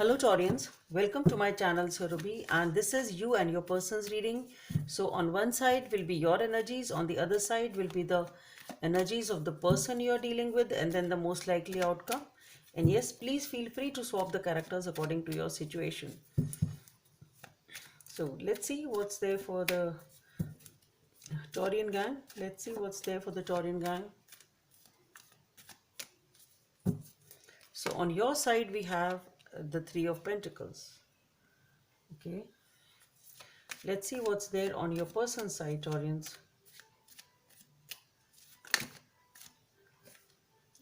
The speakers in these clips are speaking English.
Hello Taurians, welcome to my channel Surabhi, and this is you and your person's reading. So on one side will be your energies, on the other side will be the energies of the person you are dealing with, and then the most likely outcome. And yes, please feel free to swap the characters according to your situation. So let's see what's there for the Taurian gang. Let's see what's there for the Taurian gang. So on your side we have the Three of Pentacles. Okay. Let's see what's there on your person's side, Taurians.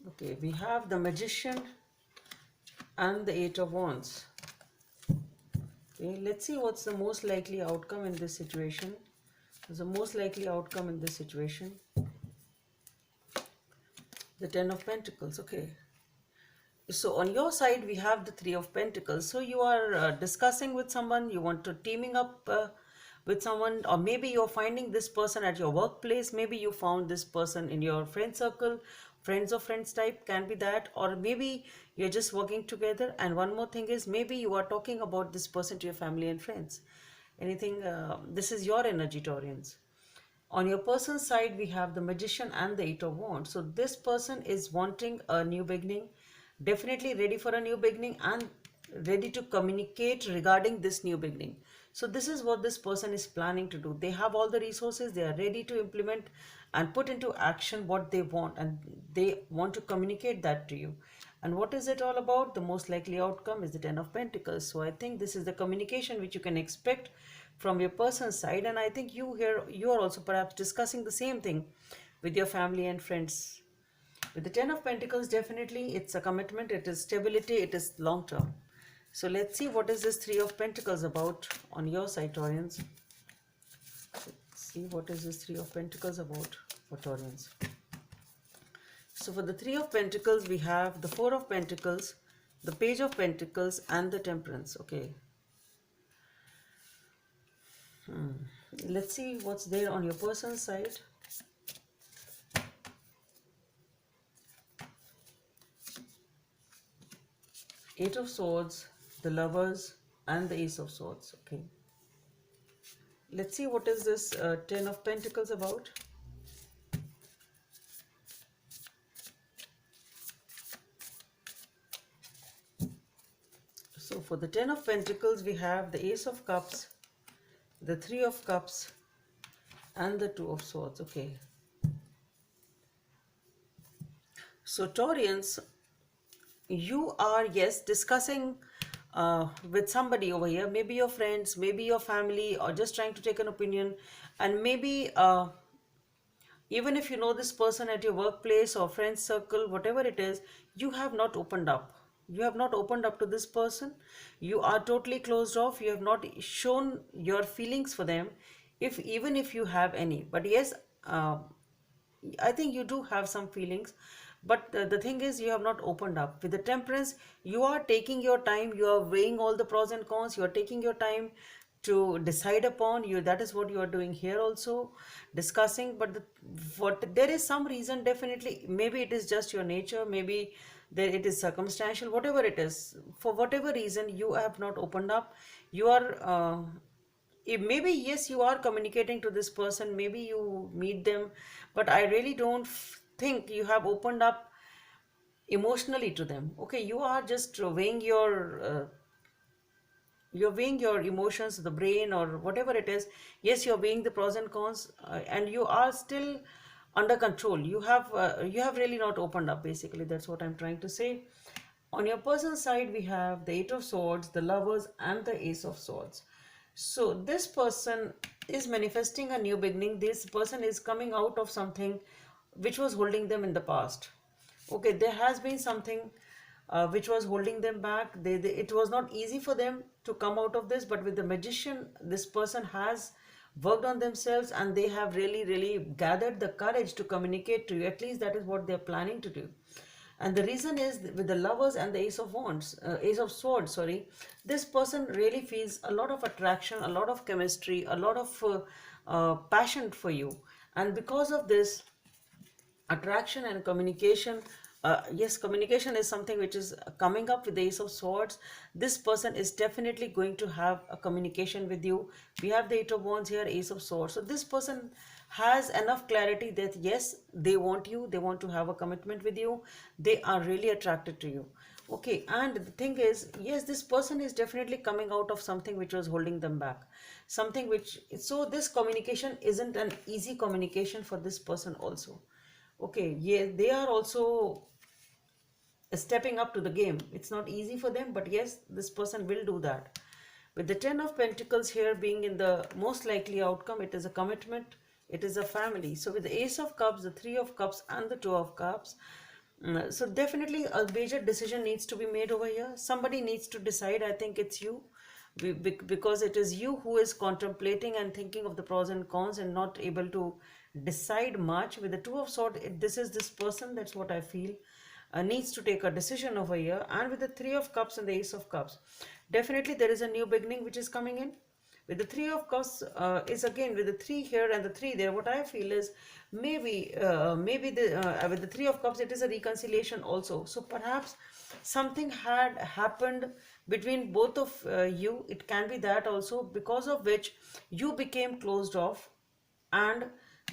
Okay, we have the Magician and the Eight of Wands. Okay, let's see what's the most likely outcome in this situation. The most likely outcome in this situation. The Ten of Pentacles. Okay. So on your side, we have the Three of Pentacles. So you are discussing with someone, you want to teaming up with someone, or maybe you're finding this person at your workplace. Maybe you found this person in your friend circle, friends of friends type can be that, or maybe you're just working together. And one more thing is maybe you are talking about this person to your family and friends. Anything, this is your energy, Taurians. On your person's side, we have the Magician and the Eight of Wands. So this person is wanting a new beginning, definitely ready for a new beginning and ready to communicate regarding this new beginning. So this is what this person is planning to do. They have all the resources, they are ready to implement and put into action what they want, and they want to communicate that to you. And what is it all about? The most likely outcome is the Ten of Pentacles. So I think this is the communication which you can expect from your person's side, and I think you are also perhaps discussing the same thing with your family and friends. With the Ten of Pentacles, definitely it's a commitment, it is stability, it is long term. So let's see what is this Three of Pentacles about on your side, Taurians. Let's see what is this Three of Pentacles about for Taurians. So for the Three of Pentacles, we have the Four of Pentacles, the Page of Pentacles, and the Temperance. Okay. Let's see what's there on your person's side. Eight of Swords, the Lovers, and the Ace of Swords. Okay. Let's see what is this Ten of Pentacles about. So for the Ten of Pentacles, we have the Ace of Cups, the Three of Cups, and the Two of Swords. Okay. So Taurians, you are, yes, discussing with somebody over here, maybe your friends, maybe your family, or just trying to take an opinion. And maybe even if you know this person at your workplace or friend circle, whatever it is, you have not opened up. You have not opened up to this person. You are totally closed off. You have not shown your feelings for them, if even if you have any. But yes, I think you do have some feelings, but the thing is, you have not opened up. With the Temperance, you are taking your time, you are weighing all the pros and cons, you are taking your time to decide upon you. That is what you are doing here also, discussing. But what there is some reason, definitely, maybe it is just your nature, maybe there it is circumstantial, whatever it is, for whatever reason you have not opened up. You are maybe yes, you are communicating to this person, maybe you meet them, but I really don't think you have opened up emotionally to them. Okay, you are just you're weighing your emotions, the brain, or whatever it is. Yes, you're weighing the pros and cons, and you are still under control. You have really not opened up, basically. That's what I'm trying to say. On your person's side, we have the Eight of Swords, the Lovers, and the Ace of Swords. So this person is manifesting a new beginning. This person is coming out of something which was holding them in the past. Okay, there has been something which was holding them back. It was not easy for them to come out of this, but with the Magician, this person has worked on themselves, and they have really, really gathered the courage to communicate to you. At least that is what they're planning to do. And the reason is, with the Lovers and the Ace of Swords, sorry, this person really feels a lot of attraction, a lot of chemistry, a lot of passion for you. And because of this attraction and communication, Yes, communication is something which is coming up with the Ace of Swords. This person is definitely going to have a communication with you. We have the Eight of Wands here, Ace of Swords. So this person has enough clarity that yes, they want you, they want to have a commitment with you, they are really attracted to you. Okay, and the thing is, yes, this person is definitely coming out of something which was holding them back. Something which, so this communication isn't an easy communication for this person also. Okay, yeah, they are also stepping up to the game. It's not easy for them, but yes, this person will do that. With the Ten of Pentacles here being in the most likely outcome, it is a commitment, it is a family. So with the Ace of Cups, the Three of Cups, and the Two of Cups, so definitely a major decision needs to be made over here. Somebody needs to decide. I think it's you, because it is you who is contemplating and thinking of the pros and cons and not able to decide much. With the Two of Swords, this is this person, that's what I feel, needs to take a decision over here. And with the Three of Cups and the Ace of Cups, definitely there is a new beginning which is coming in. With the Three of Cups is again with the three here and the three there. What I feel is maybe with the Three of Cups it is a reconciliation also. So perhaps something had happened between both of you. It can be that also, because of which you became closed off, and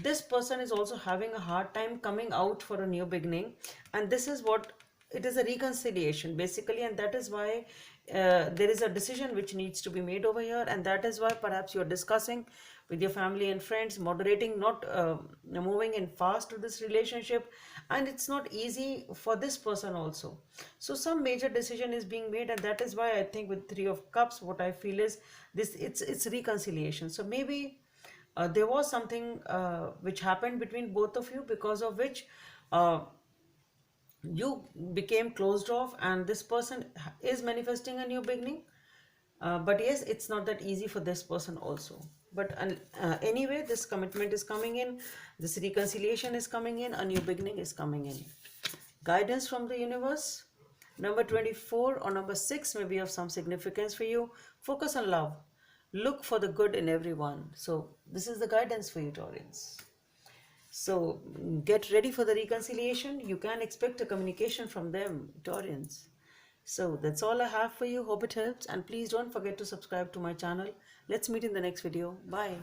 this person is also having a hard time coming out for a new beginning. And this is what it is, a reconciliation basically, and that is why there is a decision which needs to be made over here. And that is why perhaps you're discussing with your family and friends, moderating, not moving in fast to this relationship. And it's not easy for this person also. So some major decision is being made, and that is why I think with Three of Cups, what I feel is this, it's reconciliation. So maybe there was something which happened between both of you, because of which uh, you became closed off, and this person is manifesting a new beginning. But yes, it's not that easy for this person also. But anyway, this commitment is coming in, this reconciliation is coming in, a new beginning is coming in. Guidance from the universe. Number 24 or number 6 may be of some significance for you. Focus on love. Look for the good in everyone. So this is the guidance for you, Taurians. So get ready for the reconciliation. You can expect a communication from them, Taurians. So that's all I have for you. Hope it helps. And please don't forget to subscribe to my channel. Let's meet in the next video. Bye.